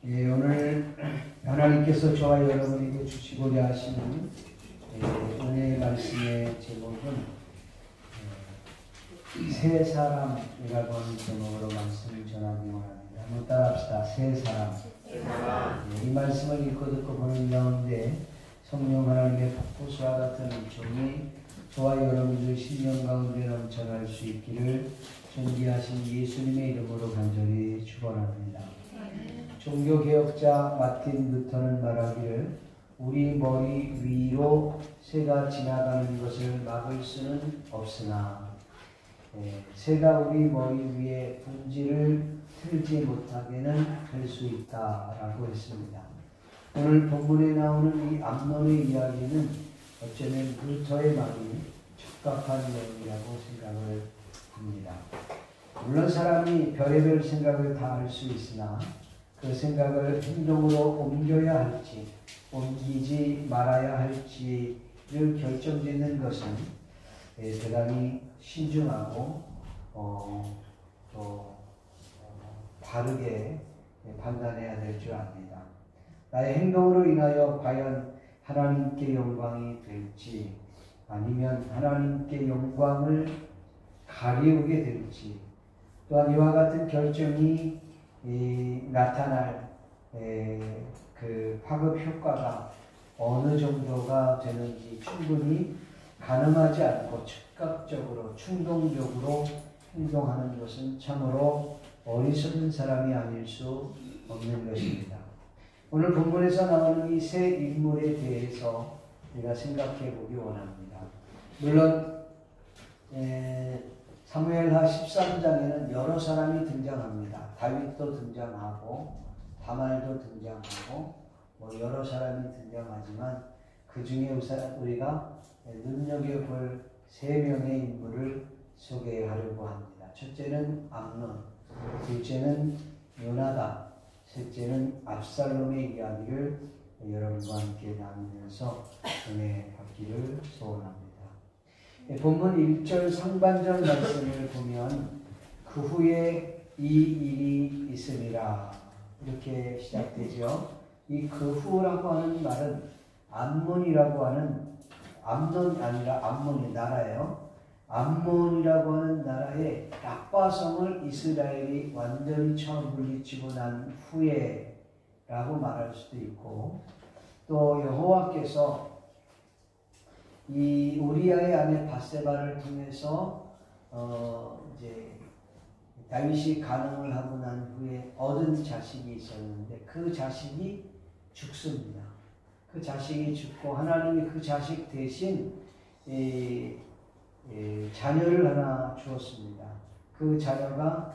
예, 오늘 하나님께서 저와 여러분에게 주시고자 하시는 은혜의 말씀의 제목은 새 사람이라고 하는 제목으로 말씀을 전하기 원합니다. 한번 따라합시다. 새 사람. 이 말씀을 읽고 듣고 보는 가운데 성령 하나님의 폭포수와 같은 은총이 저와 여러분들 심령 가운데 넘쳐날 수 있기를 존귀하신 예수님의 이름으로 간절히 축원합니다. 종교개혁자 마틴 루터는 말하기를 우리 머리 위로 새가 지나가는 것을 막을 수는 없으나 새가 우리 머리 위에 분지를 틀지 못하게는 할 수 있다라고 했습니다. 오늘 본문에 나오는 이 암논의 이야기는 어쩌면 루터의 말이 적합한 내용이라고 생각을 합니다. 물론 사람이 별의별 생각을 다 할 수 있으나 그 생각을 행동으로 옮겨야 할지 옮기지 말아야 할지를 결정짓는 것은 대단히 신중하고 또 바르게 판단해야 될 줄 압니다. 나의 행동으로 인하여 과연 하나님께 영광이 될지 아니면 하나님께 영광을 가리우게 될지 또한 이와 같은 결정이 나타날 그 파급 효과가 어느 정도가 되는지 충분히 가늠하지 않고 즉각적으로 충동적으로 행동하는 것은 참으로 어리석은 사람이 아닐 수 없는 것입니다. 오늘 본문에서 나오는 이 세 인물에 대해서 우리가 생각해 보기 원합니다. 물론 사무엘하 13장에는 여러 사람이 등장합니다. 다윗도 등장하고 다말도 등장하고 여러 사람이 등장하지만 그 중에 우리가 눈여겨볼 세 명의 인물을 소개하려고 합니다. 첫째는 암논, 둘째는 요나단, 셋째는 압살롬의 이야기를 여러분과 함께 나누면서 은혜 받기를 소원합니다. 본문 1절 상반절 말씀을 보면 그 후에 이 일이 있으리라 이렇게 시작되죠. 이 그 후라고 하는 말은 암몬이라고 하는 암논이 아니라 암몬이 나라예요. 암몬이라고 하는 나라의 라빠성을 이스라엘이 완전히 처음 물리치고 난 후에라고 말할 수도 있고 또 여호와께서 이 우리아의 아내 밧세바를 통해서 이제 다윗이 간음을 하고 난 후에 얻은 자식이 있었는데 그 자식이 죽습니다. 그 자식이 죽고 하나님이 그 자식 대신 자녀를 하나 주었습니다. 그 자녀가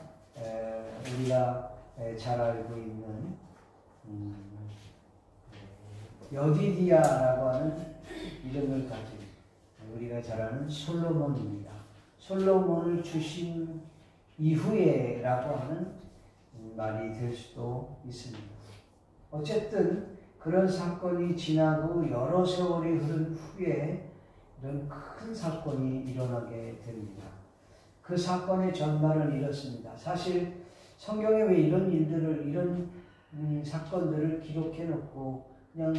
우리가 잘 알고 있는 여디디아라고 하는 이름을 가진 우리가 잘 아는 솔로몬입니다. 솔로몬을 주신 이후에라고 하는 말이 될 수도 있습니다. 어쨌든 그런 사건이 지나고 여러 세월이 흐른 후에 이런 큰 사건이 일어나게 됩니다. 그 사건의 전말은 이렇습니다. 사실 성경에 왜 이런 일들을 이런 사건들을 기록해 놓고 그냥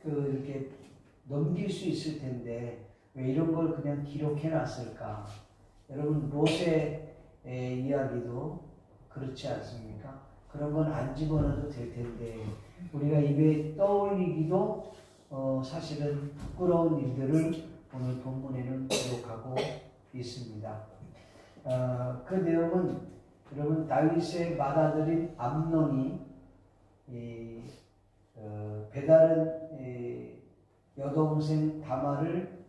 이렇게 넘길 수 있을 텐데 왜 이런 걸 그냥 기록해 놨을까? 여러분 모세의 이야기도 그렇지 않습니까? 그런 건 안 집어넣어도 될 텐데 우리가 입에 떠올리기도 사실은 부끄러운 일들을 오늘 본문에는 기록하고 있습니다. 그 내용은 여러분 다윗의 맏아들인 암논이 배다른 여동생 다말을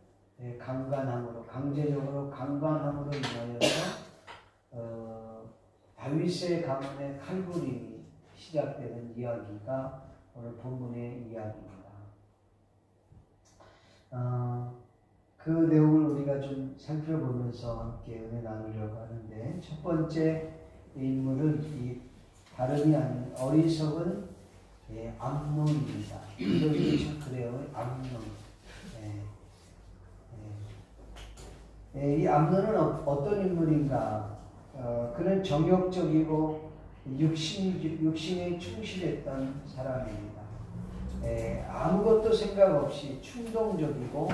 강제적으로 강간함으로 인하여서 다윗의 가문의 칼부림이 시작되는 이야기가 오늘 본문의 이야기입니다. 그 내용을 우리가 좀 살펴보면서 함께 은혜 나누려고 하는데 첫 번째 인물은 이 다름이 아닌 어리석은 암논입니다. 이름이 참 그래요. 암논. 이 암논은 어떤 인물인가? 그는 정욕적이고 육신에 충실했던 사람입니다. 아무것도 생각 없이 충동적이고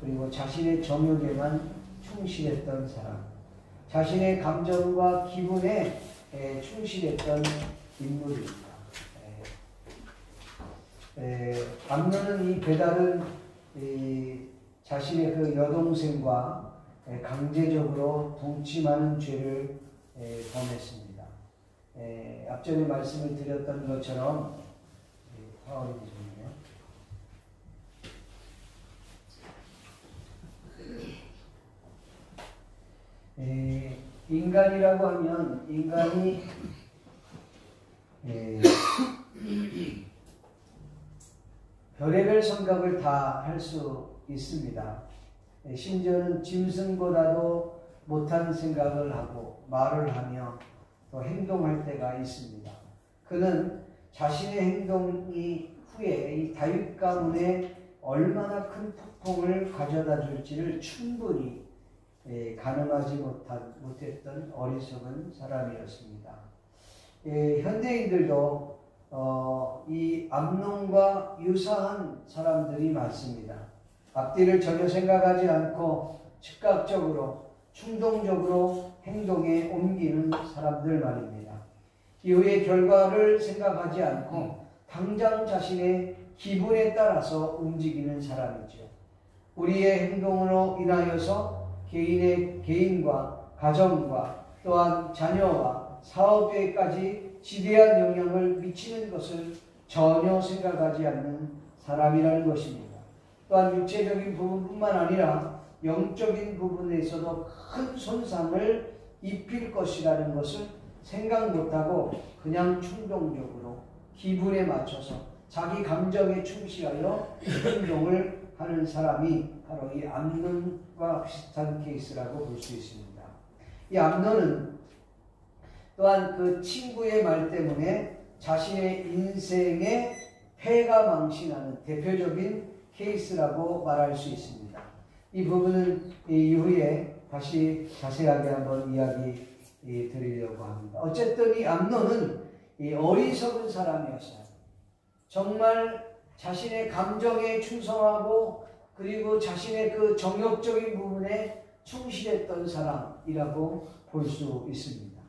그리고 자신의 정욕에만 충실했던 사람, 자신의 감정과 기분에 충실했던 인물입니다. 암논은 이 배달은 자신의 그 여동생과 강제적으로 동침하는 죄를 범했습니다. 앞전에 말씀을 드렸던 것처럼 파워링이 좋네요. 인간이라고 하면 인간이 별의별 생각을 다 할 수 있습니다. 심지어는 짐승보다도 못한 생각을 하고 말을 하며 또 행동할 때가 있습니다. 그는 자신의 행동이 후에 이 다윗 가문에 얼마나 큰 폭풍을 가져다 줄지를 충분히 가늠하지 못했던 어리석은 사람이었습니다. 현대인들도 이 암논과 유사한 사람들이 많습니다. 앞뒤를 전혀 생각하지 않고 즉각적으로 충동적으로 행동에 옮기는 사람들 말입니다. 이후의 결과를 생각하지 않고 당장 자신의 기분에 따라서 움직이는 사람이죠. 우리의 행동으로 인하여서 개인과 가정과 또한 자녀와 사업에까지 지대한 영향을 미치는 것을 전혀 생각하지 않는 사람이라는 것입니다. 또한 육체적인 부분뿐만 아니라 영적인 부분에서도 큰 손상을 입힐 것이라는 것을 생각 못하고 그냥 충동적으로 기분에 맞춰서 자기 감정에 충실하여 행동을 하는 사람이 바로 이 암논과 비슷한 케이스라고 볼 수 있습니다. 이 암논은 또한 그 친구의 말 때문에 자신의 인생의 패가 망신하는 대표적인 케이스라고 말할 수 있습니다. 이 부분은 이후에 다시 자세하게 한번 이야기 드리려고 합니다. 어쨌든 이 암논은 어리석은 사람이었어요. 정말 자신의 감정에 충성하고 그리고 자신의 그 정욕적인 부분에 충실했던 사람이라고 볼 수 있습니다.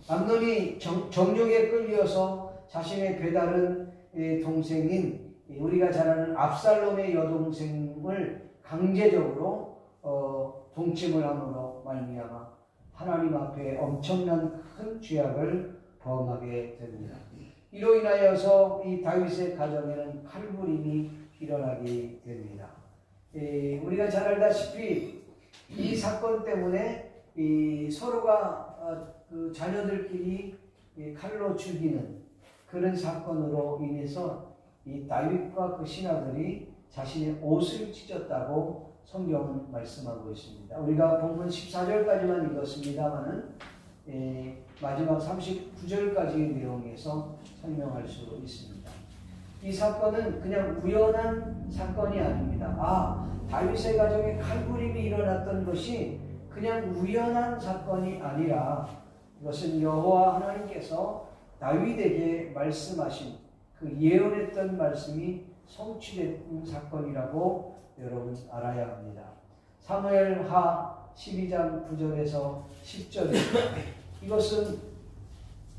암논이 정욕에 끌려서 자신의 배다른 동생인 우리가 잘 아는 압살롬의 여동생을 강제적으로 동침을 함으로 말미암아 하나님 앞에 엄청난 큰 죄악을 범하게 됩니다. 이로 인하여서 이 다윗의 가정에는 칼부림이 일어나게 됩니다. 우리가 잘 알다시피 이 사건 때문에 서로가 그 자녀들끼리 칼로 죽이는 그런 사건으로 인해서 이 다윗과 그 신하들이 자신의 옷을 찢었다고 성경은 말씀하고 있습니다. 우리가 본문 14절까지만 읽었습니다만은 마지막 39절까지의 내용에서 설명할 수 있습니다. 이 사건은 그냥 우연한 사건이 아닙니다. 다윗의 가정에 칼부림이 일어났던 것이 그냥 우연한 사건이 아니라 이것은 여호와 하나님께서 다윗에게 말씀하신 그 예언했던 말씀이 성취된 사건이라고 여러분 알아야 합니다. 사무엘하 12장 9절에서 10절입니다. 이것은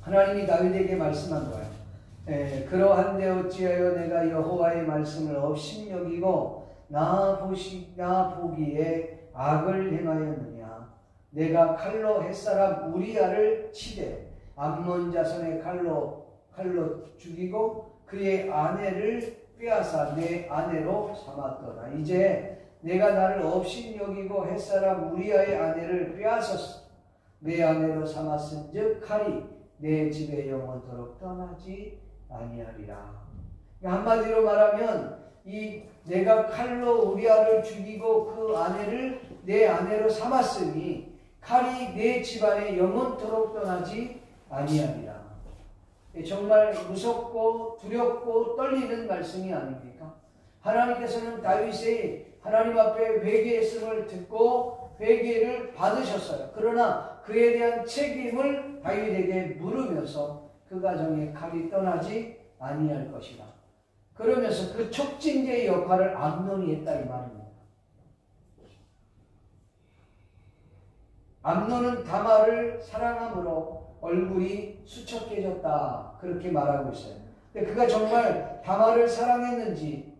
하나님이 다윗에게 말씀한 거예요. 그러한데 어찌하여 내가 여호와의 말씀을 업신여기고 나 보기에 악을 행하였느냐. 내가 칼로 햇사람 우리아를 치되 암몬 자손의 칼로 죽이고 그의 아내를 빼앗아 내 아내로 삼았더라. 이제 내가 나를 업신여기고 햇사람 우리아의 아내를 빼앗았어 내 아내로 삼았은즉 칼이 내 집에 영원토록 떠나지 아니하리라. 한마디로 말하면 내가 칼로 우리아를 죽이고 그 아내를 내 아내로 삼았으니 칼이 내 집안에 영원토록 떠나지 아니하리라. 정말 무섭고 두렵고 떨리는 말씀이 아닙니까? 하나님께서는 다윗의 하나님 앞에 회개했음을 듣고 회개를 받으셨어요. 그러나 그에 대한 책임을 다윗에게 물으면서 그 가정에 칼이 떠나지 아니할 것이라. 그러면서 그 촉진제의 역할을 암논이 했다 이 말입니다. 암논은 다말을 사랑함으로 얼굴이 수척해졌다 그렇게 말하고 있어요. 근데 그가 정말 다말을 사랑했는지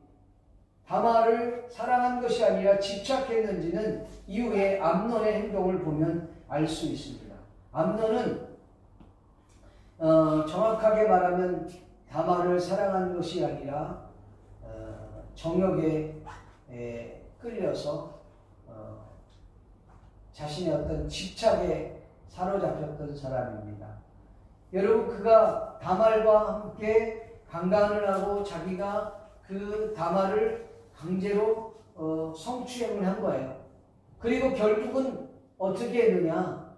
다말을 사랑한 것이 아니라 집착했는지는 이후에 암논의 행동을 보면 알 수 있습니다. 암논은 정확하게 말하면 다말을 사랑한 것이 아니라 정욕에 끌려서 자신의 어떤 집착에 사로잡혔던 사람입니다. 여러분 그가 다말과 함께 강간을 하고 자기가 그 다말을 강제로 성추행을 한 거예요. 그리고 결국은 어떻게 했느냐?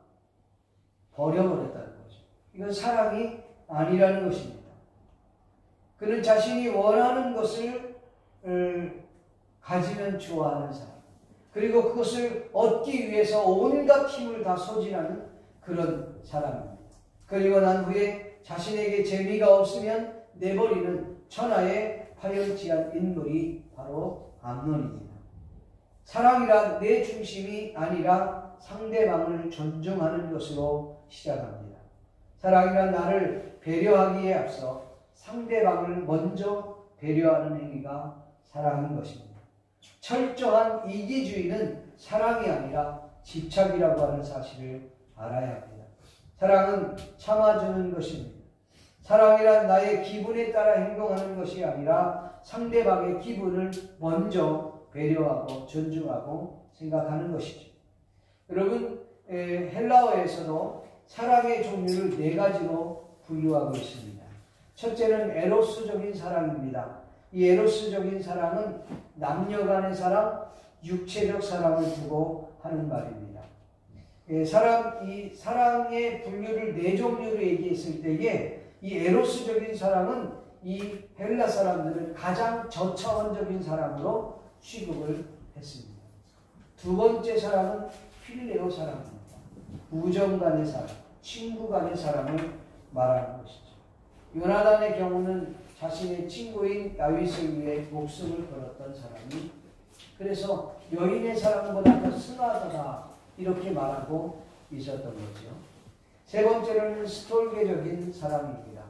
버려버렸다는 거죠. 이건 사랑이 아니라는 것입니다. 그는 자신이 원하는 것을 가지면 좋아하는 사람. 그리고 그것을 얻기 위해서 온갖 힘을 다 소진하는 그런 사람입니다. 그리고 난 후에 자신에게 재미가 없으면 내버리는 천하의 파렴치한 인물이 바로 암논입니다. 사랑이란 내 중심이 아니라 상대방을 존중하는 것으로 시작합니다. 사랑이란 나를 배려하기에 앞서 상대방을 먼저 배려하는 행위가 사랑인 것입니다. 철저한 이기주의는 사랑이 아니라 집착이라고 하는 사실을 알아야 합니다. 사랑은 참아주는 것입니다. 사랑이란 나의 기분에 따라 행동하는 것이 아니라 상대방의 기분을 먼저 배려하고 존중하고 생각하는 것이죠. 여러분 헬라어에서도 사랑의 종류를 4가지로 분류하고 있습니다. 첫째는 에로스적인 사랑입니다. 이 에로스적인 사랑은 남녀 간의 사랑, 육체적 사랑을 두고 하는 말입니다. 이 사랑의 분류를 4종류로 얘기했을 때에 이 에로스적인 사랑은 이 헬라 사람들은 가장 저차원적인 사랑으로 취급을 했습니다. 두 번째 사랑은 필레오 사랑입니다. 우정 간의 사랑, 친구 간의 사랑을 말하는 것이죠. 요나단의 경우는 자신의 친구인 다윗을 위해 목숨을 걸었던 사람이 그래서 여인의 사랑보다 더 승하다 이렇게 말하고 있었던 거죠. 세 번째로는 스톨게적인 사랑입니다.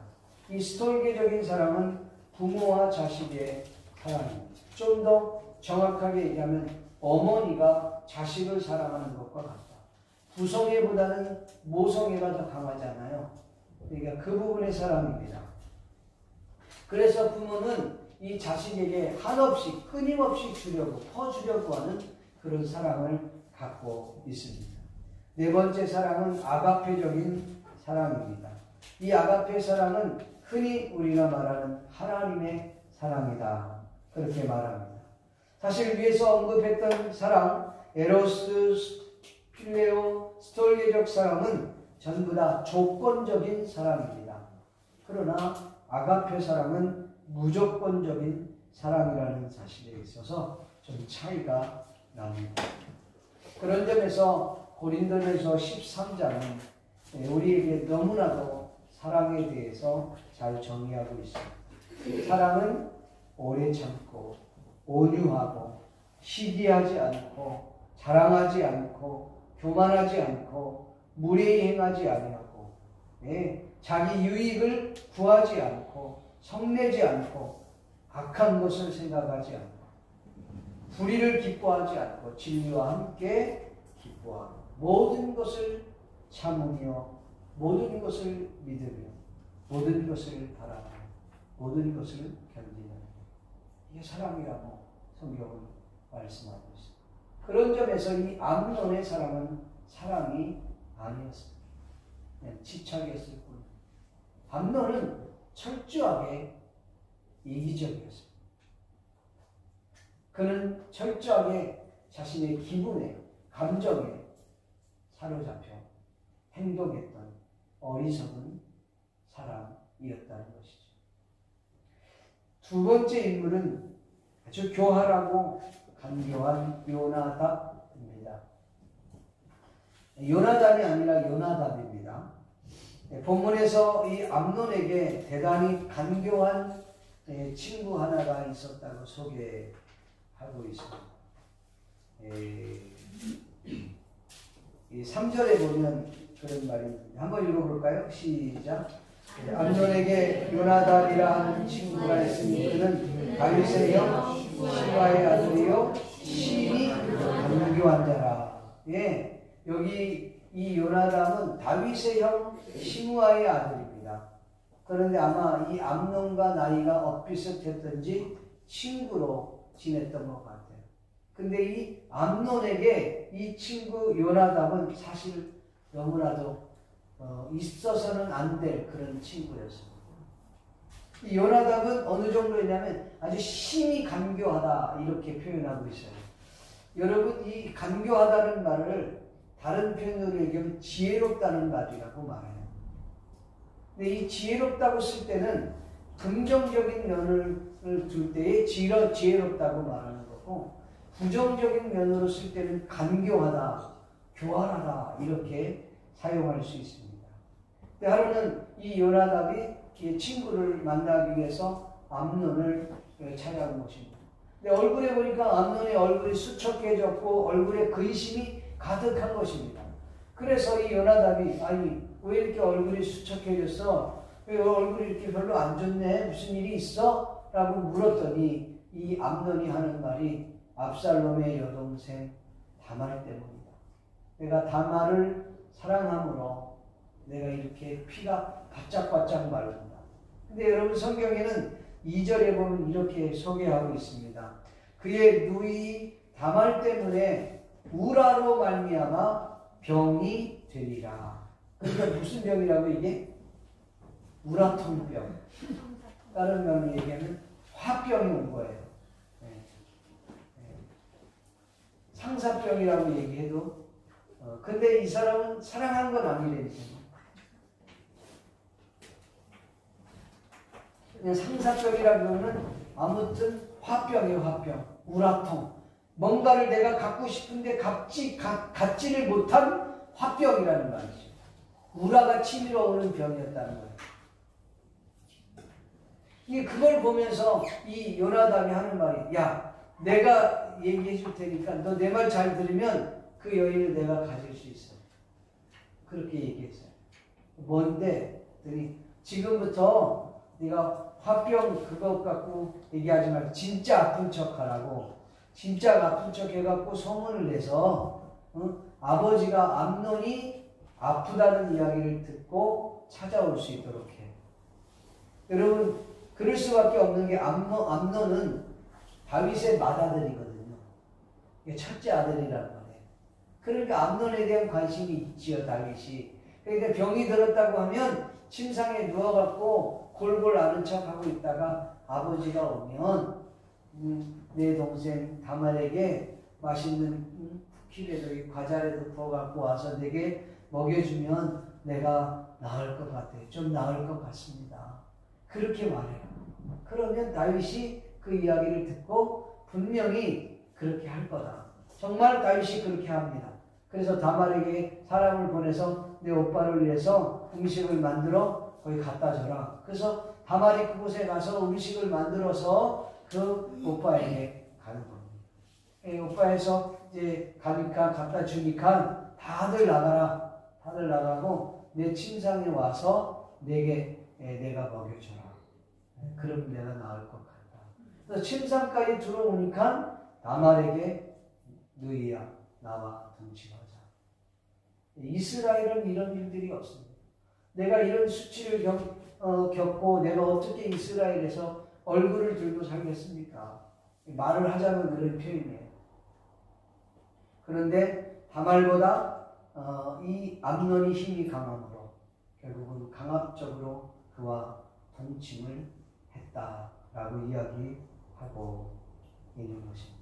이 스톨게적인 사랑은 부모와 자식의 사랑입니다. 좀 더 정확하게 얘기하면 어머니가 자식을 사랑하는 것과 같다. 부성애보다는 모성애가 더 강하잖아요. 그러니까 그 부분의 사랑입니다. 그래서 부모는 이 자식에게 한없이 끊임없이 주려고 퍼주려고 하는 그런 사랑을 갖고 있습니다. 네 번째 사랑은 아가페적인 사랑입니다. 이 아가페 사랑은 흔히 우리가 말하는 하나님의 사랑이다. 그렇게 말합니다. 사실 위에서 언급했던 사랑, 에로스, 필레오, 스톨게적 사랑은 전부 다 조건적인 사랑입니다. 그러나 아가페 사랑은 무조건적인 사랑이라는 사실에 있어서 좀 차이가 납니다. 그런 점에서 고린도전서 13장은 우리에게 너무나도 사랑에 대해서 잘 정의하고 있습니다. 사랑은 오래 참고 온유하고 시기하지 않고 자랑하지 않고 교만하지 않고 무례히 행하지 아니하고 자기 유익을 구하지 않고 성내지 않고 악한 것을 생각하지 않고 불의를 기뻐하지 않고 진리와 함께 기뻐하고 모든 것을 참으며 모든 것을 믿으며 모든 것을 바라며 모든 것을 견디는 이게 사랑이라고 성경은 말씀하고 있습니다. 그런 점에서 이 암논의 사랑은 사랑이 아니었습니다. 그냥 집착했을 뿐. 암논은 철저하게 이기적이었습니다. 그는 철저하게 자신의 기분에 감정에 사로잡혀 행동했던 어리석은 사람이었다는 것이죠. 두 번째 인물은 아주 교활하고 간교한 요나답입니다. 요나단이 아니라 요나답입니다. 본문에서 이 암논에게 대단히 간교한 친구 하나가 있었다고 소개하고 있습니다. 이 3절에 보면 그런 말입니다. 한번 읽어볼까요? 시작. 암논에게 요나답이라 하는 친구가 있으니 그는 다윗의 형 시바의 아들이요 심히 간교한 자라. 예, 여기 이 요나답은 다윗의 형 시므아의 아들입니다. 그런데 아마 이 암논과 나이가 엇비슷했던지 친구로 지냈던 것 같아요. 근데 이 암논에게 이 친구 요나답은 사실 너무나도 있어서는 안 될 그런 친구였습니다. 이 요나답은 어느 정도냐면 아주 심히 간교하다 이렇게 표현하고 있어요. 여러분, 이 간교하다는 말을 다른 표현으로 얘기하면 지혜롭다는 말이라고 말해요. 근데 이 지혜롭다고 쓸 때는 긍정적인 면을 둘 때에 지혜롭다고 말하는 거고, 부정적인 면으로 쓸 때는 간교하다, 교활하다 이렇게 사용할 수 있습니다. 근데 하루는 이 요나답이 친구를 만나기 위해서 암논을 찾아온 것입니다. 근데 얼굴에 보니까 암논의 얼굴이 수척해졌고 얼굴에 근심이 가득한 것입니다. 그래서 이 요나답이 아니 왜 이렇게 얼굴이 수척해졌어? 왜 얼굴이 이렇게 별로 안 좋네? 무슨 일이 있어? 라고 물었더니 이 암논이 하는 말이 압살롬의 여동생 다말 때문이다. 내가 다말을 사랑함으로 내가 이렇게 피가 바짝바짝 마른다. 근데 여러분 성경에는 2절에 보면 이렇게 소개하고 있습니다. 그의 누이 다말 때문에 우라로 말미암아 병이 되리라. 그러니까 무슨 병이라고 이게? 우라통병. 다른 면으로 얘기하면 화병이 온 거예요. 상사병이라고 얘기해도 근데 이 사람은 사랑한 건 아니래요. 상사병이라고 하면 아무튼 화병이에요. 화병. 우라통. 뭔가를 내가 갖고 싶은데 갖지를 못한 화병이라는 말이죠. 우라가 치밀어 오는 병이었다는 거예요. 이게 그걸 보면서 이 요나답이 하는 말이 야 내가 얘기해 줄 테니까 너 내 말 잘 들으면 그 여인을 내가 가질 수 있어. 그렇게 얘기했어요. 뭔데? 지금부터 네가 화병 그거 갖고 얘기하지 말고 진짜 아픈 척 하라고. 진짜 아픈 척 해갖고 소문을 내서 아버지가 암논이 아프다는 이야기를 듣고 찾아올 수 있도록 해. 여러분 그럴 수밖에 없는 게 암논은 다윗의 맏아들이거든요. 첫째 아들이란 말이에요. 그러니까 암논에 대한 관심이 있지요, 다윗이. 그러니까 병이 들었다고 하면 침상에 누워갖고 골골 앓은 척하고 있다가 아버지가 오면 내 동생 다말에게 맛있는 쿠키라도 과자라도 구워갖고 와서 내게 먹여주면 내가 나을 것 같아요. 좀 나을 것 같습니다. 그렇게 말해요. 그러면 다윗이 그 이야기를 듣고 분명히 그렇게 할 거다. 정말 다윗이 그렇게 합니다. 그래서 다말에게 사람을 보내서 내 오빠를 위해서 음식을 만들어 거기 갖다 줘라. 그래서 다말이 그곳에 가서 음식을 만들어서 그 오빠에게 가는 겁니다. 오빠에서 이제 가니까 갖다 주니까 다들 나가라. 다들 나가고 내 침상에 와서 내가 먹여줘라. 그러면 내가 나을 것 같다. 그래서 침상까지 들어오니까 다말에게 너희야 나와 동침하자. 이스라엘은 이런 일들이 없습니다. 내가 이런 수치를 겪고 내가 어떻게 이스라엘에서 얼굴을 들고 살겠습니까? 말을 하자면 그런 표현이에요. 그런데 다말보다 이 암논이 힘이 강함으로 결국은 강압적으로 그와 동침을 했다라고 이야기하고 있는 것입니다.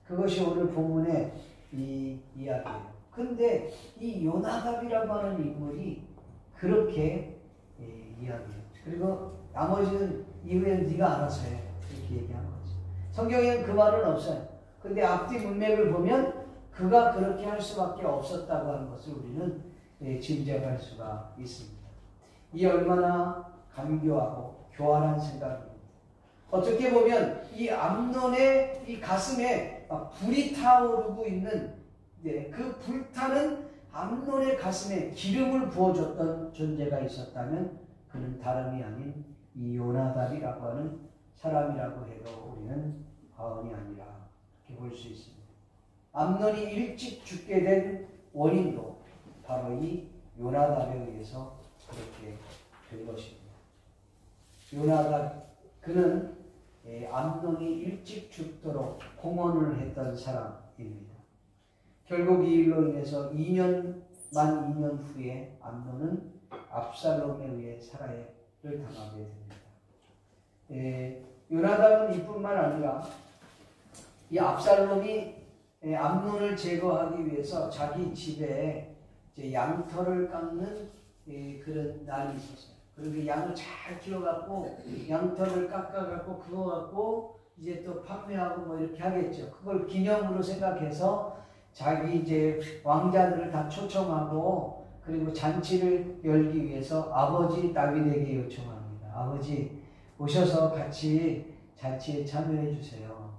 그것이 오늘 본문의 이 이야기예요. 근데 이 요나답이라고 하는 인물이 그렇게 이야기해요. 그리고 나머지는 이후에는 네가 알아서 해. 이렇게 얘기한 거지. 성경에는 그 말은 없어요. 근데 앞뒤 문맥을 보면 그가 그렇게 할 수밖에 없었다고 하는 것을 우리는 짐작할 수가 있습니다. 이 얼마나 간교하고 교활한 생각입니다. 어떻게 보면 이 암논의 이 가슴에 불이 타오르고 있는 그 불타는 암논의 가슴에 기름을 부어줬던 존재가 있었다면 그는 다름이 아닌 이 요나답이라고 하는 사람이라고 해도 우리는 과언이 아니라 이렇게 볼 수 있습니다. 암논이 일찍 죽게 된 원인도 바로 이 요나답에 의해서 그렇게 된 것입니다. 요나답, 그는 암논이 일찍 죽도록 공헌을 했던 사람입니다. 결국 이 일로 인해서 만 2년 후에 암논은 압살롬에 의해 살해를 당하게 됩니다. 요나답은 이뿐만 아니라 이 압살롬이 암논을 제거하기 위해서 자기 집에 이제 양털을 깎는 그런 날이 있었어요. 그리고 양을 잘 키워갖고 양털을 깎아갖고 그거 갖고 이제 또 판매하고 뭐 이렇게 하겠죠. 그걸 기념으로 생각해서 자기 이제 왕자들을 다 초청하고 그리고 잔치를 열기 위해서 아버지 다윗에게 요청합니다. 아버지 오셔서 같이 잔치에 참여해 주세요.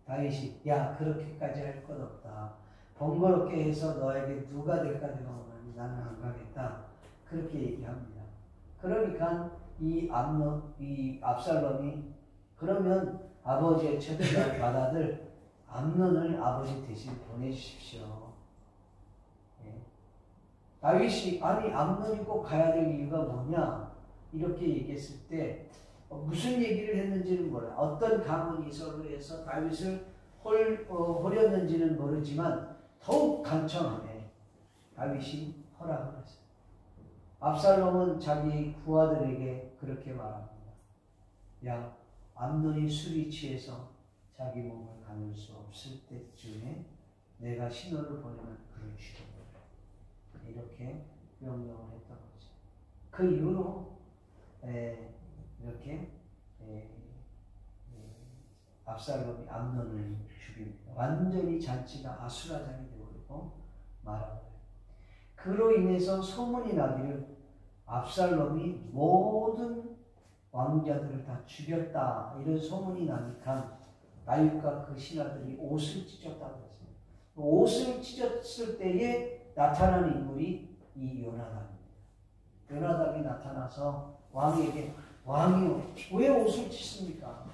다윗이 야 그렇게까지 할 것 없다. 번거롭게 해서 너에게 누가 될까 생각하면 나는 안 가겠다. 그렇게 얘기합니다. 그러니까 이 압살롬이 그러면 아버지의 초대를 받아들 암논을 아버지 대신 보내주십시오. 다윗이 아니 암논이 꼭 가야 될 이유가 뭐냐 이렇게 얘기했을 때 무슨 얘기를 했는지는 몰라. 어떤 가문이 서로해서 다윗을 홀렸는지는 모르지만 더욱 간청하네. 다윗이 허락을 했어요. 압살롬은 자기 부하들에게 그렇게 말합니다. 야, 암논이 술이 취해서 자기 몸을 가눌 수 없을 때쯤에 내가 신호를 보내면 그를 죽여버려. 이렇게 명령을 했던 거죠. 그 이후로 이렇게 압살롬이 암논을 죽입니다. 완전히 잔치가 아수라장이 되어버리고 말아버려요. 그로 인해서 소문이 나기를 압살롬이 모든 왕자들을 다 죽였다 이런 소문이 나니까 다윗과 그 신하들이 옷을 찢었다고 했습니다. 옷을 찢었을 때에 나타난 인물이 이 요나답입니다. 요나답이 나타나서 왕에게 왕이요 왜 옷을 찢습니까?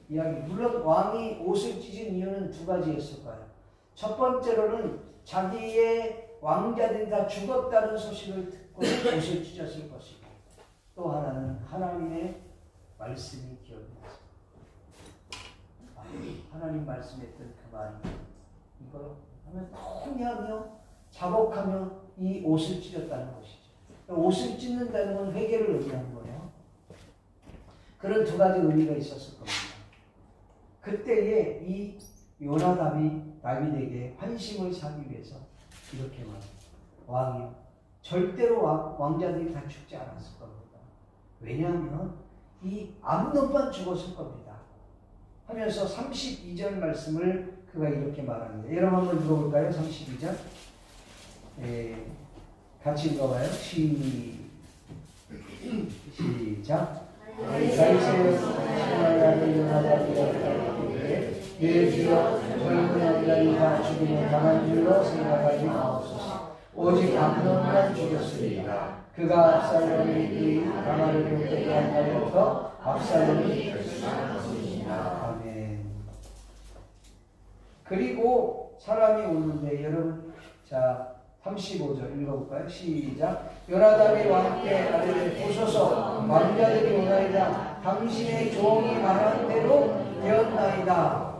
물론 왕이 옷을 찢은 이유는 두 가지였을까요? 첫 번째로는 자기의 왕자들이 다 죽었다는 소식을 듣고 옷을 찢었을 것이고 또 하나는 하나님의 말씀이 기억이 났습니다. 하나님 말씀했던 그 말이 이거 하면 통해하며 자복하며 이 옷을 찢었다는 것이죠. 옷을 찢는다는 건 회개를 의미하는 거예요. 그런 두 가지 의미가 있었을 겁니다. 그때에 이 요나답이 다윗에게 환심을 사기 위해서 이렇게 말합니다. 왕이요 절대로 왕자들이 다 죽지 않았을 겁니다. 왜냐하면 이 암논만 죽었을 겁니다. 하면서 32절 말씀을 그가 이렇게 말합니다. 여러분 한번 읽어볼까요? 32절 같이 읽어봐요. 시작. 다윗의 신하의 요나답이 내 주여 젊은 아들이 다 죽임을 당한 줄로 생각하지 마옵소서. 오직 암논만 죽였으리라. 그가 압살롬이 가마를 돋게 한 날부터 압살롬이 결심한 것이니라. 아멘. 그리고 사람이 오는데 여러분 자 35절 읽어볼까요? 시작. 요나답이 왕께 아뢰되 보소서 왕자들이 오나이다. 당신의 종이 말한 대로 되었나이다.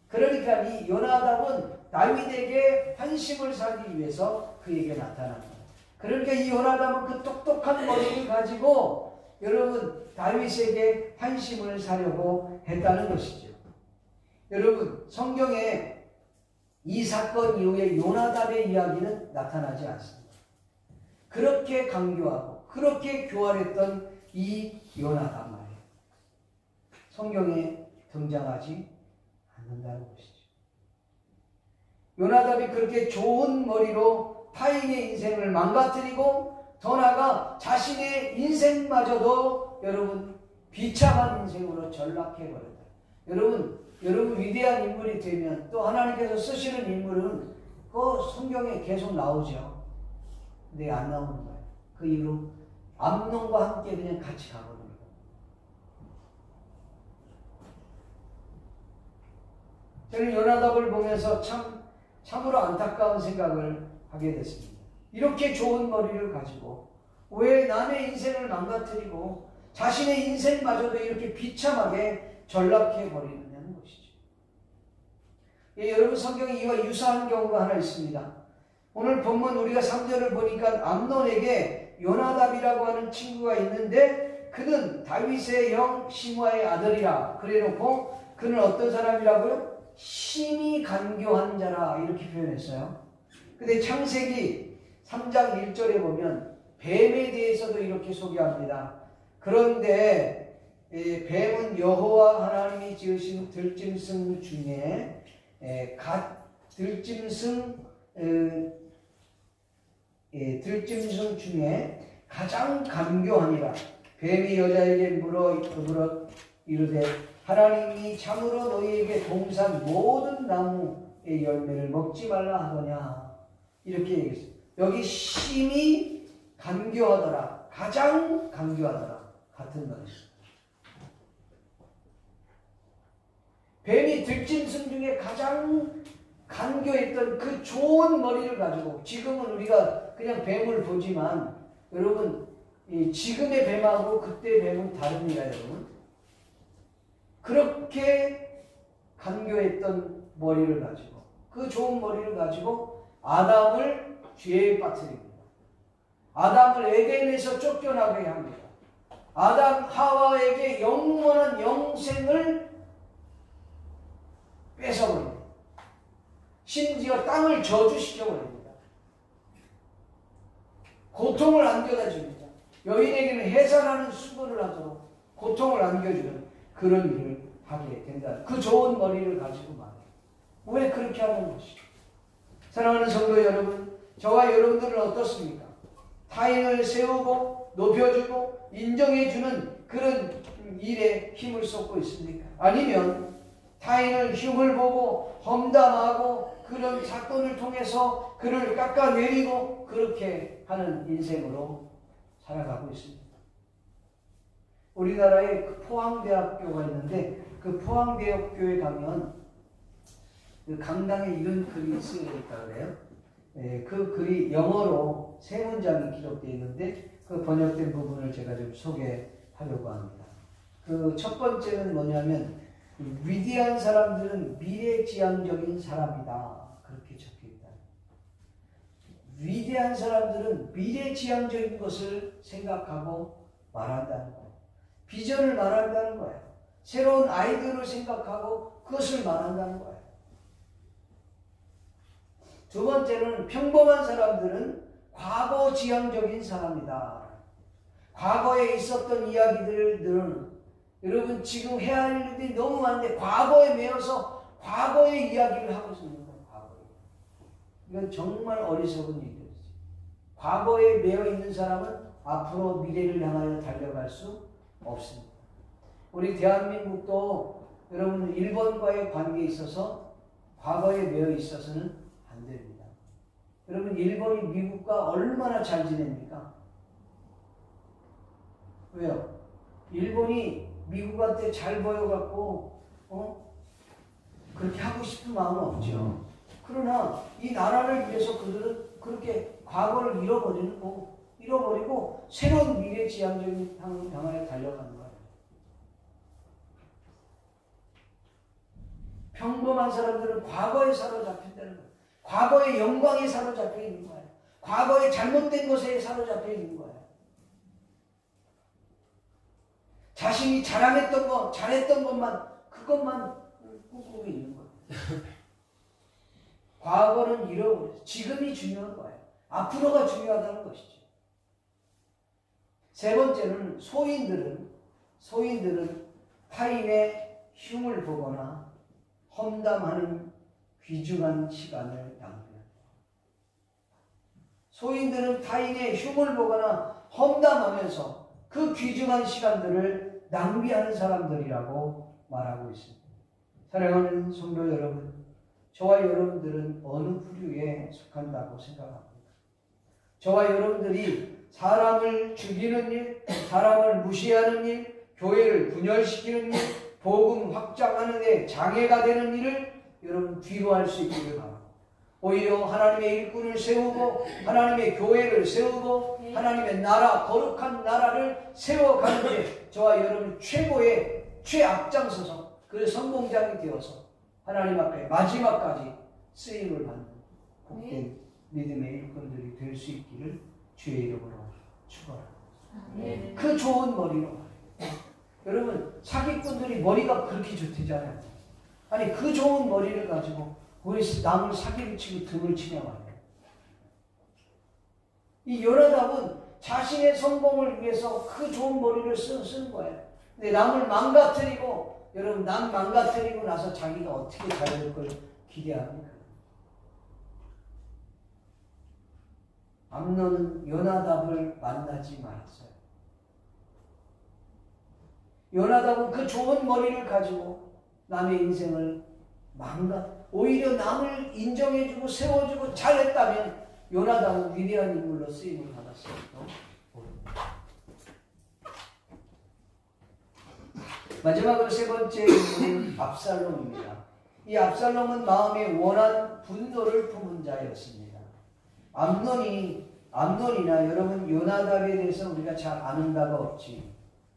그러니까 이 요나답은 다윗에게 환심을 사기 위해서 그에게 나타납니다. 그러니까 이 요나답은 그 똑똑한 머리를 가지고 여러분 다윗에게 환심을 사려고 했다는 것이죠. 여러분 성경에 이 사건 이후에 요나답의 이야기는 나타나지 않습니다. 그렇게 강교하고 그렇게 교활했던 이 요나답 말이에요. 성경에 등장하지 않는다는 것이죠. 요나답이 그렇게 좋은 머리로 타인의 인생을 망가뜨리고 더 나아가 자신의 인생마저도 여러분 비참한 인생으로 전락해버렸다. 여러분 위대한 인물이 되면 또 하나님께서 쓰시는 인물은 그 성경에 계속 나오죠. 근데 안 나오는 거예요. 그 이후로 암논과 함께 그냥 같이 가버려요. 저는 요나답을 보면서 참으로 안타까운 생각을 하게 됐습니다. 이렇게 좋은 머리를 가지고 왜 남의 인생을 망가뜨리고 자신의 인생마저도 이렇게 비참하게 전락해버리느냐는 것이죠. 예, 여러분 성경에 이와 유사한 경우가 하나 있습니다. 오늘 본문 우리가 3절을 보니까 암논에게 요나답이라고 하는 친구가 있는데 그는 다윗의 형 시므아의 아들이라 그래놓고 그는 어떤 사람이라고요? 심히 간교한 자라 이렇게 표현했어요. 근데 창세기 3장 1절에 보면 뱀에 대해서도 이렇게 소개합니다. 그런데 뱀은 여호와 하나님이 지으신 들짐승 중에 들짐승 중에 가장 간교하니라. 뱀이 여자에게 물어 이르되 하나님이 참으로 너희에게 동산 모든 나무의 열매를 먹지 말라 하더냐. 이렇게 얘기했어요. 여기 심히 간교하더라. 가장 간교하더라. 같은 말이죠. 뱀이 들짐승 중에 가장 간교했던 그 좋은 머리를 가지고 지금은 우리가 그냥 뱀을 보지만 여러분 지금의 뱀하고 그때 뱀은 다릅니다. 여러분 그렇게 간교했던 머리를 가지고 그 좋은 머리를 가지고 아담을 죄에 빠뜨립니다. 아담을 에덴에서 쫓겨나게 합니다. 아담 하와에게 영원한 영생을 뺏어버립니다. 심지어 땅을 저주시켜버립니다. 고통을 안겨다 줍니다. 여인에게는 해산하는 수고를 하도록 고통을 안겨주는 그런 일을 하게 된다. 그 좋은 머리를 가지고 말이에요. 왜 그렇게 하는 것이죠? 사랑하는 성도 여러분, 저와 여러분들은 어떻습니까? 타인을 세우고 높여주고 인정해주는 그런 일에 힘을 쏟고 있습니까? 아니면 타인을 흉을 보고 험담하고 그런 사건을 통해서 그를 깎아내리고 그렇게 하는 인생으로 살아가고 있습니다. 우리나라에 그 포항대학교가 있는데 그 포항대학교에 가면 그 강당에 이런 글이 쓰여 있다고 그래요. 그 글이 영어로 세 문장이 기록되어 있는데 그 번역된 부분을 제가 좀 소개하려고 합니다. 그 첫 번째는 뭐냐면 위대한 사람들은 미래지향적인 사람이다. 그렇게 적혀있다. 위대한 사람들은 미래지향적인 것을 생각하고 말한다는 거예요. 비전을 말한다는 거예요. 새로운 아이디어를 생각하고 그것을 말한다는 거예요. 두 번째는 평범한 사람들은 과거지향적인 사람이다. 과거에 있었던 이야기들은 여러분 지금 해야 할 일들이 너무 많은데 과거에 매여서 과거의 이야기를 하고 있는 거예요. 과거에. 이건 정말 어리석은 일이었어요. 과거에 매여 있는 사람은 앞으로 미래를 향하여 달려갈 수 없습니다. 우리 대한민국도 여러분 일본과의 관계에 있어서 과거에 매여 있어서는 안 됩니다. 여러분 일본이 미국과 얼마나 잘 지냅니까? 왜요? 일본이 미국한테 잘 보여갖고 그렇게 하고 싶은 마음은 없죠. 그러나 이 나라를 위해서 그들은 그렇게 과거를 잃어버리고 새로운 미래지향적인 향을 향하여 달려가는 거예요. 평범한 사람들은 과거에 사로잡힌다는 거예요. 과거의 영광에 사로잡혀 있는 거예요. 과거의 잘못된 것에 사로잡혀 있는 거예요. 자신이 자랑했던 것, 잘했던 것만, 그것만 꿈꾸고 있는 거예요. 과거는 잃어버려요. 지금이 중요한 거예요. 앞으로가 중요하다는 것이죠. 세 번째는 소인들은 타인의 흉을 보거나 험담하는 귀중한 시간을 낭비한다. 소인들은 타인의 흉을 보거나 험담하면서 그 귀중한 시간들을 낭비하는 사람들이라고 말하고 있습니다. 사랑하는 성도 여러분, 저와 여러분들은 어느 부류에 속한다고 생각합니다. 저와 여러분들이 사람을 죽이는 일, 사람을 무시하는 일, 교회를 분열시키는 일, 복음 확장하는 데 장애가 되는 일을 여러분 뒤로 할 수 있기를 바랍니다. 오히려 하나님의 일꾼을 세우고 하나님의 교회를 세우고 하나님의 나라, 거룩한 나라를 세워가는데 저와 여러분 최고의 최앞장서서 그 선봉장이 되어서 하나님 앞에 마지막까지 쓰임을 받는 복된 믿음의 일꾼들이 될 수 있기를 주의 이름으로 축원합니다. 그 좋은 머리로 여러분 사기꾼들이 머리가 그렇게 좋대잖아요. 아니 그 좋은 머리를 가지고 우리 남을 사기를 치고 등을 치냐 말이에요. 이 요나답은 자신의 성공을 위해서 그 좋은 머리를 쓰는 거예요. 근데 남을 망가뜨리고 여러분 남 망가뜨리고 나서 자기가 어떻게 잘 될 걸 기대합니까? 암논은 요나답을 만나지 말았어요. 요나답은 그 좋은 머리를 가지고 남의 인생을 오히려 남을 인정해주고 세워주고 잘했다면 요나답은 위대한 인물로 쓰임을 받았어요. 마지막으로 세 번째 인물은 압살롬입니다. 이 압살롬은 마음에 원한 분노를 품은 자였습니다. 암논이나 여러분 요나답에 대해서 우리가 잘 아는 바가 없지.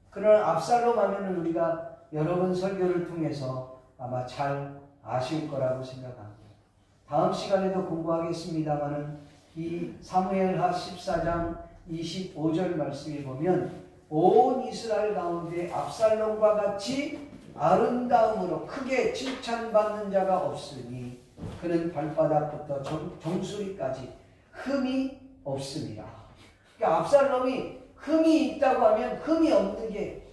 그러나 압살롬 하면은 우리가 여러 번 설교를 통해서 아마 잘 아실 거라고 생각합니다. 다음 시간에도 공부하겠습니다만은 이 사무엘하 14장 25절 말씀에 보면 온 이스라엘 가운데 압살롬과 같이 아름다움으로 크게 칭찬받는 자가 없으니 그는 발바닥부터 정수리까지 흠이 없습니다. 그러니까 압살롬이 흠이 있다고 하면 흠이 없는 게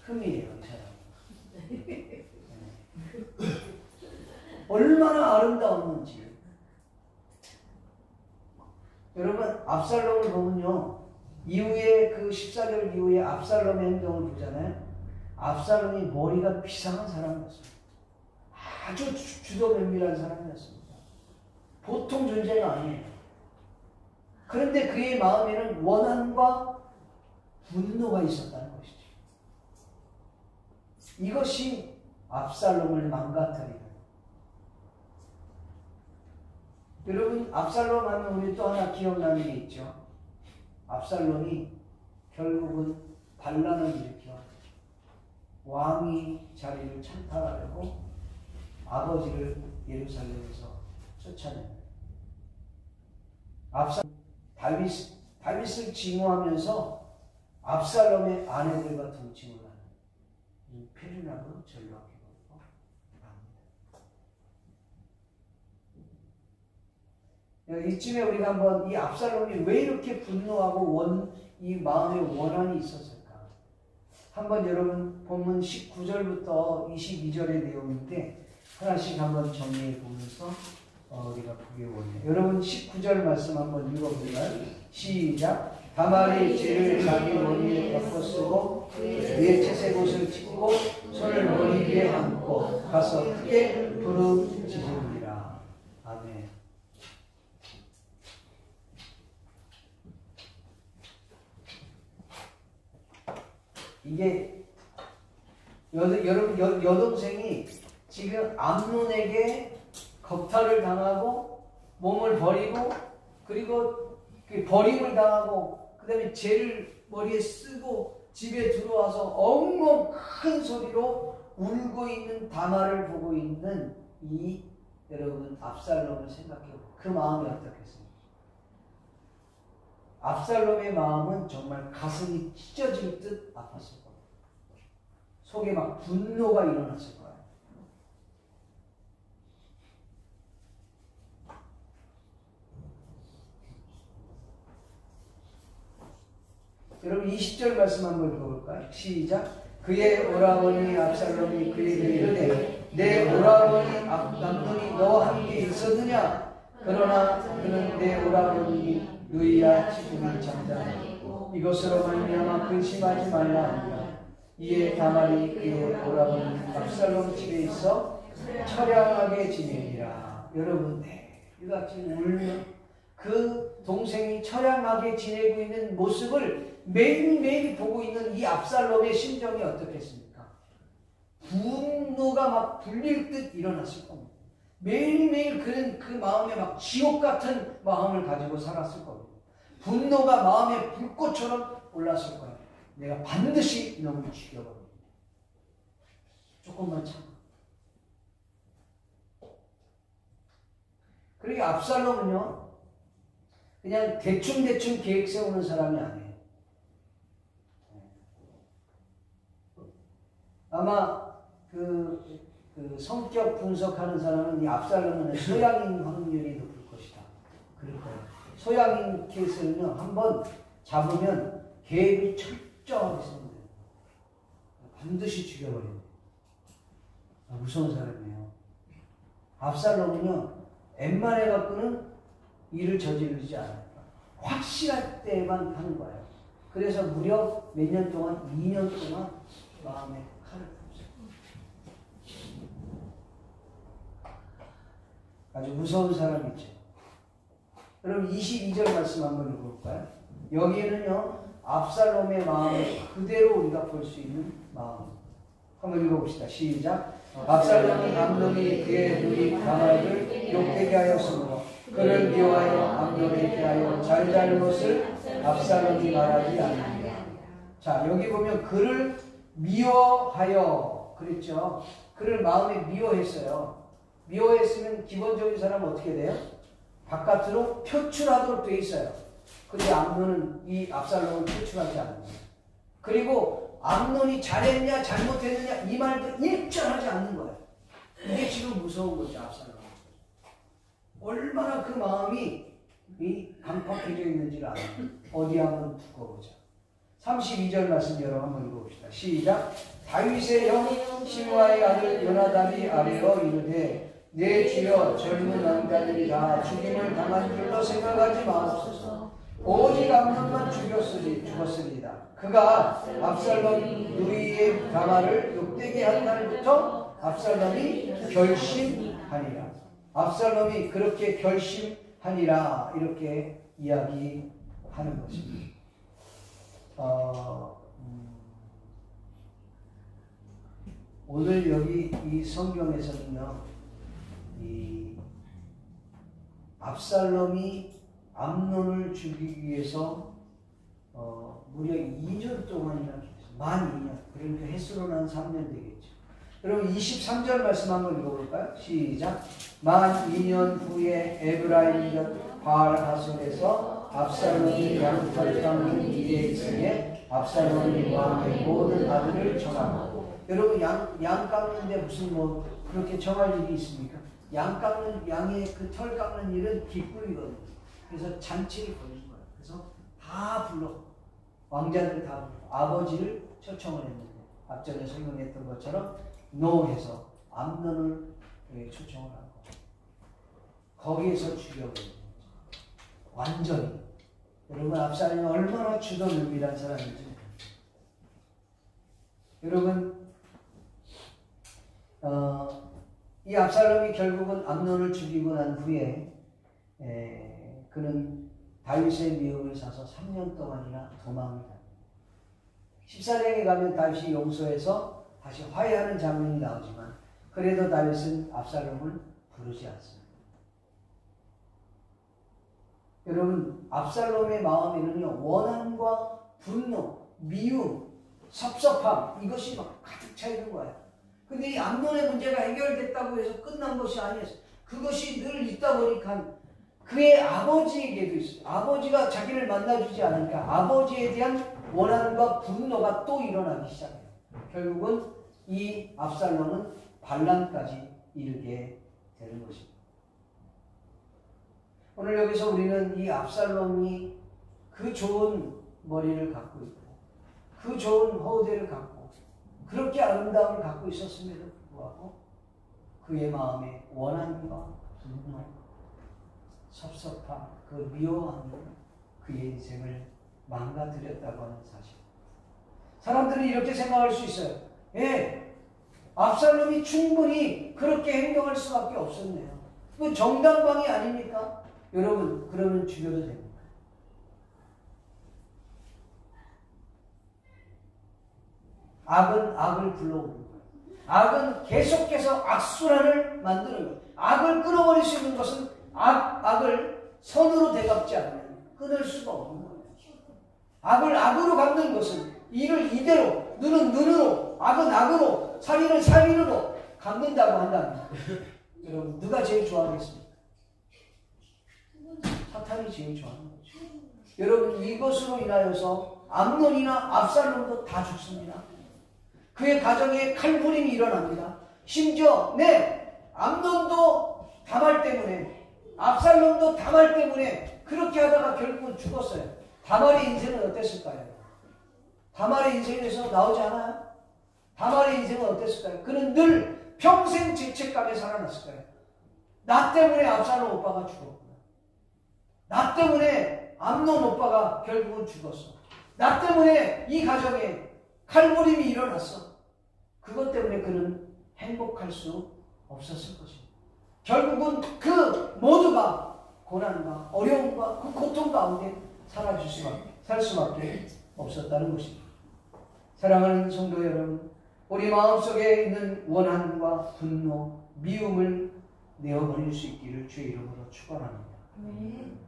흠이에요. 이 사람. 얼마나 아름다웠는지. 여러분 압살롬을 보면요. 이후에 그 14절 이후에 압살롬의 행동을 보잖아요. 압살롬이 머리가 비상한 사람이었어요. 아주 주도 면밀한 사람이었습니다. 보통 존재가 아니에요. 그런데 그의 마음에는 원한과 분노가 있었다는 것이죠. 이것이 압살롬을 망가뜨리는. 여러분 압살롬 하면 우리 또 하나 기억나는 게 있죠. 압살롬이 결국은 반란을 일으켜 왕이 자리를 찬탈하려고 아버지를 예루살렘에서 쫓아냅니다. 다윗을 징후하면서 압살롬의 아내들과 동침을 하는 이 페르나고 전략이라고 합니다. 이쯤에 우리가 한번 이 압살롬이 왜 이렇게 분노하고 이 마음에 원한이 있었을까? 한번 여러분 본문 19절부터 22절의 내용인데 하나씩 한번 정리해 보면서 우리가 보기 원해요. 여러분 19절 말씀 한번 읽어볼까요? 시작. 다말이 죄를 자기 머리에 덮어 쓰고 위에 채색 옷을 찢고 손을 머리 위에 얹고 가서 크게 부르짖으니라. 아멘. 이게 여러분 여동생이 지금 암논에게 겁탈을 당하고 몸을 버리고 그리고 버림을 당하고 그 다음에 죄를 머리에 쓰고 집에 들어와서 엉엉 큰 소리로 울고 있는 다말을 보고 있는 이 여러분 압살롬을 생각해보고 그 마음이 어떻겠습니까? 압살롬의 마음은 정말 가슴이 찢어질 듯 아팠을 겁니다. 속에 막 분노가 일어났을 거예요. 여러분 20절 말씀 한번 읽어볼까요? 시작. 그의 오라버니 압살롬이 그에게 이르되 내 오라버니 암논이 너와 함께 있었느냐? 그러나 그는 내 오라버니 너희야 지금은 잠자니 이것으로 말미암아 근심하지 말라 하니라. 이에 다말이 그의 오라버니 압살롬 집에 있어 처량하게 지내니라. 여러분, 이같이 울면 그 동생이 처량하게 지내고 있는 모습을 매일매일 보고 있는 이 압살롬의 심정이 어떻겠습니까? 분노가 막 불릴 듯 일어났을 겁니다. 매일매일 그는 그 마음에 막 지옥 같은 마음을 가지고 살았을 겁니다. 분노가 마음에 불꽃처럼 올랐을 거예요. 내가 반드시 이놈을 죽여버립니다. 조금만 참아. 그러니까 압살롬은요, 그냥 대충 계획 세우는 사람이 아니에요. 아마 그 성격 분석하는 사람은 이 압살롬은 소양인 확률이 높을 것이다. 그럴 거예요. 소양인 케이스는요, 한번 잡으면 계획을 철저하게 세우는 거예요. 반드시 죽여버립니다. 무서운 사람이에요. 압살롬은요, 웬만해 갖고는 일을 저지르지 않아요. 확실할 때만 하는 거예요. 그래서 무려 몇 년 동안, 2년 동안 마음에 칼을 품었어요. 아주 무서운 사람이죠. 여러분 22절 말씀 한번 읽어볼까요? 여기에는요, 압살롬의 마음을 그대로 우리가 볼 수 있는 마음. 한번 읽어봅시다. 시작. 압살롬이 암논이 그의 누이 다말을 욕되게 하였으므로 그를 미워하여 암논에 대하여 잘잘못을 압살롬이 말하지 않느니라. 자, 여기 보면 그를 미워하여 그랬죠. 그를 마음에 미워했어요. 미워했으면 기본적인 사람은 어떻게 돼요? 바깥으로 표출하도록 돼 있어요. 그런데 암논은 이 압살롬을 표출하지 않는 거예요. 그리고 암논이 잘했냐 잘못했느냐 이 말도 일절하지 않는 거예요. 이게 지금 무서운 거죠. 압살롬. 얼마나 그 마음이 강팍해져 있는지를 알아요. 어디 한번 두고 보자. 32절 말씀 여러분 한번 읽어봅시다. 시작. 다윗의 형 시므아의 아들 요나단이 아뢰어 이르되 내 주여 젊은 남자들이 다 죽임을 당한 줄로 생각하지 마옵소서. 오직 암논만 죽었습니다. 그가 압살롬 누이의 다말을 욕되게 한 날부터 압살롬이 결심하니라. 압살롬이 그렇게 결심하니라 이렇게 이야기하는 것입니다. 오늘 여기 이 성경에서는요, 이 압살롬이 암논을 죽이기 위해서 무려 2년 동안이나 만 2년, 그러니까 횟수로는 한 3년 되겠죠. 여러분 23절 말씀 한번 읽어볼까요? 시작. 만 2년 후에 에브라임 곁 바알 하솔에서 압살롬이 양털 깎는 일에 있으에 압살롬이 왕의 모든 아들을 정하고. 여러분 양 깎는데 무슨 뭐 그렇게 정할 일이 있습니까? 양의 그 털 깎는 일은 기쁨이거든요. 그래서 잔치를 벌인 거예요. 그래서 다 불러. 왕자들 다 불러. 아버지를 초청을 했는데 앞전에 설명했던 것처럼 노해서 암논을 초청을 하고 거기에서 죽여버린 거죠. 완전히. 여러분 압살롬이 얼마나 주도면밀한 사람인지. 여러분 이 압살롬이 결국은 암논을 죽이고 난 후에 그는 다윗의 미움을 사서 3년 동안이나 도망을 갑니다. 14장에 가면 다윗이 용서해서 다시 화해하는 장면이 나오지만 그래도 다윗은 압살롬을 부르지 않습니다. 여러분 압살롬의 마음에는요, 원한과 분노, 미움, 섭섭함 이것이 막 가득 차 있는 거예요. 근데 이 암논의 문제가 해결됐다고 해서 끝난 것이 아니었어요. 그것이 늘 있다 보니까 그의 아버지에게도 있어요. 아버지가 자기를 만나주지 않으니까 아버지에 대한 원한과 분노가 또 일어나기 시작해요. 결국은 이 압살롬은 반란까지 이르게 되는 것입니다. 오늘 여기서 우리는 이 압살롬이 그 좋은 머리를 갖고 있고 그 좋은 허우대를 갖고 그렇게 아름다움을 갖고 있었음에도 불구하고 그의 마음에 원한과 분노, 섭섭함, 그 미워함이 그의 인생을 망가뜨렸다고 하는 사실. 사람들은 이렇게 생각할 수 있어요. 예, 압살롬이 충분히 그렇게 행동할 수밖에 없었네요. 그 정당방위 아닙니까? 여러분, 그러면 죽여도 됩니까? 악은 악을 불러오는 거예요. 악은 계속해서 악순환을 만드는 거예요. 악을 끊어버릴 수 있는 것은 악을 선으로 되갚지 않으면 끊을 수가 없는 거예요. 악을 악으로 갚는 것은 이를 이대로, 눈은 눈으로, 악은 악으로, 살인은 살인으로 갚는다고 한다면 여러분, 누가 제일 좋아하겠습니까? 사탄이 제일 좋아하는 거죠. 여러분, 이것으로 인하여서 암논이나 압살롬도 다 죽습니다. 그의 가정에 칼부림이 일어납니다. 심지어 암논도 다말 때문에, 압살롬도 다말 때문에 그렇게 하다가 결국은 죽었어요. 다말의 인생은 어땠을까요? 다말의 인생에서 나오지 않아요? 다말의 인생은 어땠을까요? 그는 늘 평생 죄책감에 살아났을 거예요. 나 때문에 압살롬 오빠가 죽었구나. 나 때문에 암논 오빠가 결국은 죽었어. 나 때문에 이 가정에 칼부림이 일어났어. 그것 때문에 그는 행복할 수 없었을 것입니다. 결국은 그 모두가 고난과 어려움과 그 고통 가운데 살 수밖에 없었다는 것입니다. 사랑하는 성도 여러분, 우리 마음속에 있는 원한과 분노, 미움을 내어버릴 수 있기를 주의 이름으로 축원합니다.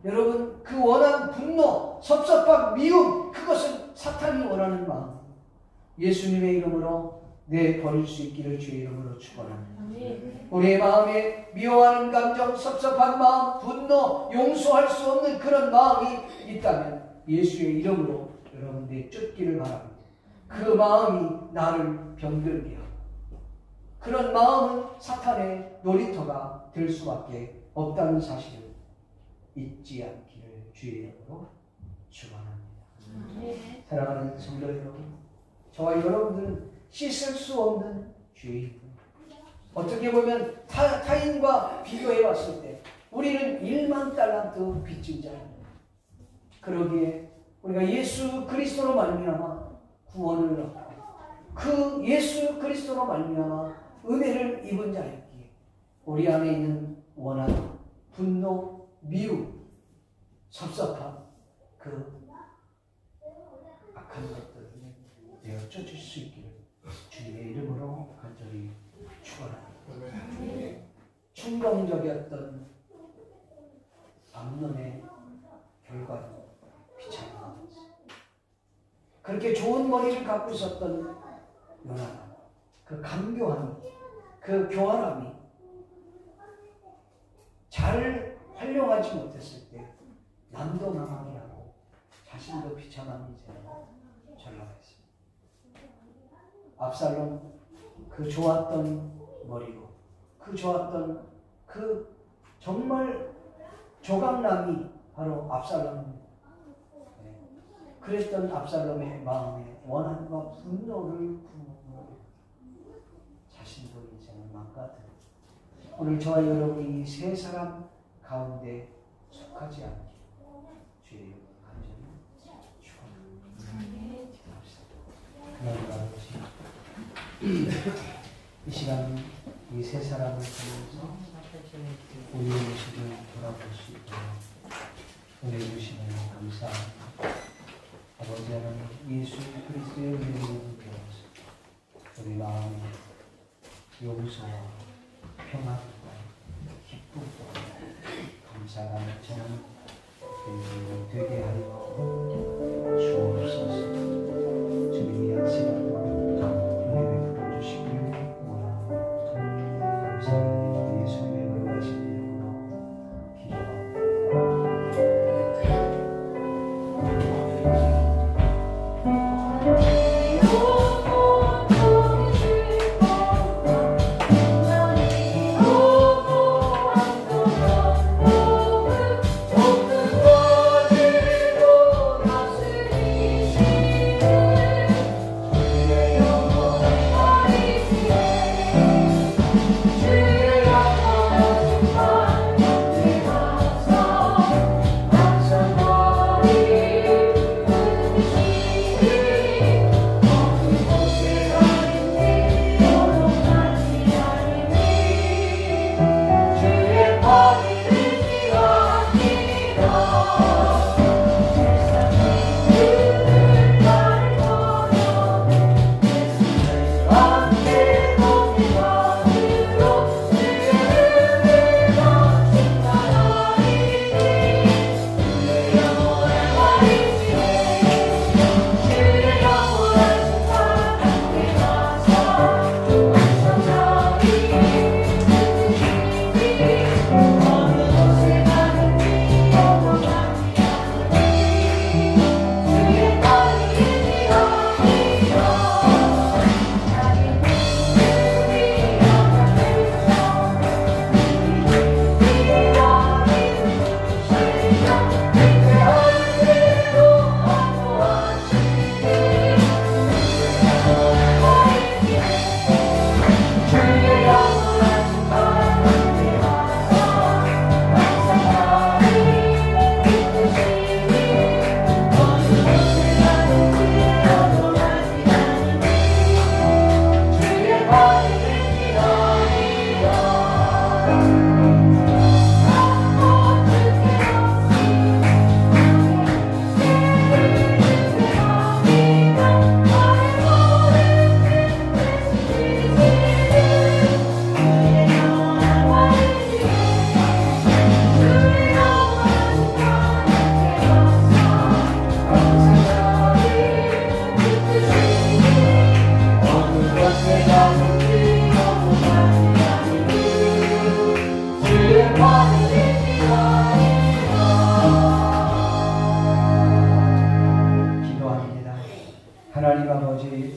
여러분, 그 원한, 분노, 섭섭함, 미움, 그것은 사탄이 원하는 마음, 예수님의 이름으로 내버릴 수 있기를 주의 이름으로 축원합니다. 우리의 마음에 미워하는 감정, 섭섭한 마음, 분노, 용서할 수 없는 그런 마음이 있다면 예수의 이름으로 여러분 내쫓기를 바랍니다. 그 마음이 나를 병들게 하고 그런 마음은 사탄의 놀이터가 될 수밖에 없다는 사실을 잊지 않기를 주의 이름으로 축원합니다. 사랑하는 성도 여러분, 저와 여러분들은 씻을 수 없는 죄인입니다. 어떻게 보면 타인과 비교해 봤을 때 우리는 1만 달란트 빚진 자입니다. 그러기에 우리가 예수 그리스도로 말미암아 구원을 얻고 그 예수 그리스도로 말미암아 은혜를 입은 자였기에 우리 안에 있는 원한, 분노, 미움, 섭섭함, 그 악한 것들을 내어 쫓을 수 있기를 주님의 이름으로 간절히 축원합니다. 충동적이었던 암논의 결과는 비참합니다. 그렇게 좋은 머리를 갖고 있었던 요나단, 그 감교함이, 그 교활함이 잘 활용하지 못했을 때 남도 망하게 하고 자신도 비참함이 전락했습니다. 압살롬, 그 좋았던 머리로, 그 좋았던 그 정말 조각남이 바로 압살롬입니다. 그랬던 압살롬의 마음에 원한과 분노를 품고 자신도 인생을 망가뜨려 오늘 저와 여러분이 세 사람 가운데 속하지 않게 주의 이름으로 간절히 축원합니다. 하나님 아버지, 이 시간 이 세 사람을 통해서 우리의 모습을 돌아볼 수 있도록 은혜 주시면 감사합니다. 아버지 하나님, 예수 그리스도의 이름으로 배워서 우리 마음에 용서와 평안과 기쁨과 감사가 넘치는 인생이 되게 하여 주옵소서. 주님이 한 시간과 은혜 베풀어 주시길 원합니다. 감사합니다. 예수님의 거룩하신 이름으로 기도합니다.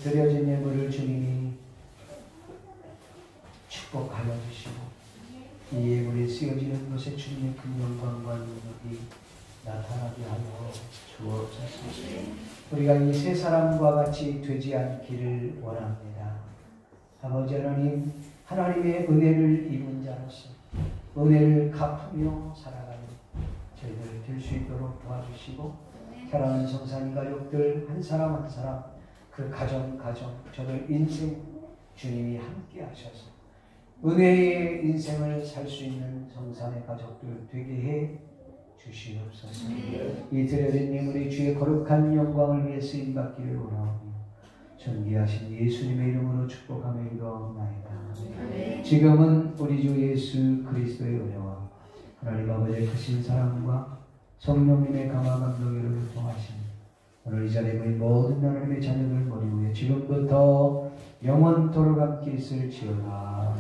드려진 예물을 주님이 축복하여 주시고 이 예물이 쓰여지는 곳에 주님의 큰 영광과 능력이 나타나게 하여 주옵소서. 우리가 이 세 사람과 같이 되지 않기를 원합니다. 아버지 하나님, 하나님의 은혜를 입은 자로서 은혜를 갚으며 살아가는 저희들 될 수 있도록 도와주시고, 사랑하는 성산 가족들 한 사람 한 사람 그 가정 저들 인생 주님이 함께 하셔서 은혜의 인생을 살 수 있는 성산의 가족들 되게 해 주시옵소서. 이 드려진 예물이 주의 거룩한 영광을 위해 쓰임받기를 원하오며 존귀하신 예수님의 이름으로 축복하며 기도하옵나이다. 지금은 우리 주 예수 그리스도의 은혜와 하나님 아버지의 크신 사랑과 성령님의 강한 감동으로 통하신 오늘 이 자리에 모인 모든 하나님의 자녀들 머리 위에 지금부터 영원토록 함께 있을지어다.